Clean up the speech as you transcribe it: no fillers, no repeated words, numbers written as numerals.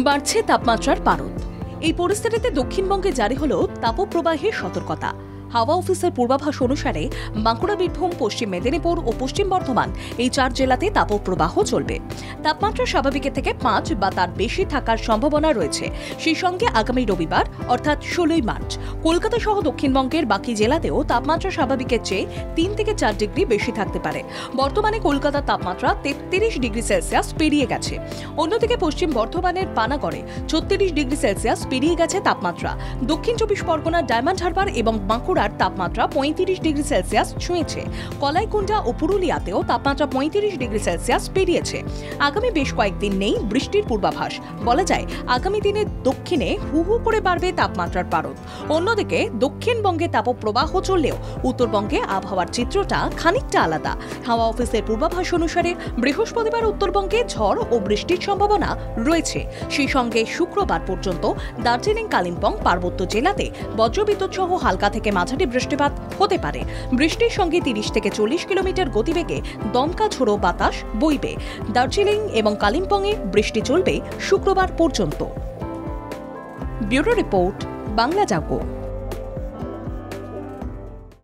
বাড়ছে তাপমাত্রার পারদ। এই পরিস্থিতিতে দক্ষিণবঙ্গে জারি হলো তাপপ্রবাহের সতর্কতা। হাওয়া অফিসের পূর্বাভাস অনুসারে বাঁকুড়া, বীরভূম, পশ্চিম মেদিনীপুর ও পশ্চিম বর্ধমান এই 4 জেলাতে তাপপ্রবাহ চলবে। তাপমাত্রা স্বাভাবিকের থেকে 5 বা তার বেশি থাকার সম্ভাবনা রয়েছে। সেই সঙ্গে আগামী রবিবার অর্থাৎ 16ই মার্চ কলকাতা সহ দক্ষিণবঙ্গের বাকি জেলাতেও তাপমাত্রা স্বাভাবিকের চেয়ে 3 থেকে 4 ডিগ্রি বেশি থাকতে পারে। বর্তমানে কলকাতার তাপমাত্রা 33 ডিগ্রি সেলসিয়াস পেরিয়ে গেছে। অন্যদিকে পশ্চিম বর্ধমানের পানাগড়ে 36 ডিগ্রি সেলসিয়াস পেরিয়ে গেছে তাপমাত্রা। দক্ষিণ 24 পরগনার ডায়মন্ড হারবার এবং বাঁকুড়ার তাপমাত্রা 35 ডিগ্রি সেলসিয়াস ছুঁয়েছে। কলাইকুণ্ডা ও পুরুলিয়াতেও তাপমাত্রা 35 ডিগ্রি সেলসিয়াস পেরিয়েছে। আগামী বেশ কয়েকদিন নেই বৃষ্টির পূর্বাভাস। বলা যায় আগামী দিনে দক্ষিণে হু হু করে বাড়বে তাপমাত্রার পারদ। অন্যদিকে দক্ষিণবঙ্গে তাপপ্রবাহ চললেও উত্তরবঙ্গে আবহাওয়ার চিত্রটা খানিকটা আলাদা। হাওয়া অফিসের পূর্বাভাস অনুসারে বৃহস্পতিবার উত্তরবঙ্গে ঝড় ও বৃষ্টির সম্ভাবনা রয়েছে। সেই সঙ্গে শুক্রবার পর্যন্ত দার্জিলিং, কালিম্পং, পার্বত্য জেলাতে বজ্রবিদ্যুৎ সহ হালকা থেকে মাঝারি বৃষ্টিপাত হতে পারে। বৃষ্টির সঙ্গে 30 থেকে 40 কিলোমিটার গতিবেগে দমকা ঝোড়ো বাতাস বইবে। দার্জিলিং এবং কালিম্পংয়ে বৃষ্টি চলবে শুক্রবার পর্যন্ত। ব্যুরো রিপোর্ট, বাংলা জাগো।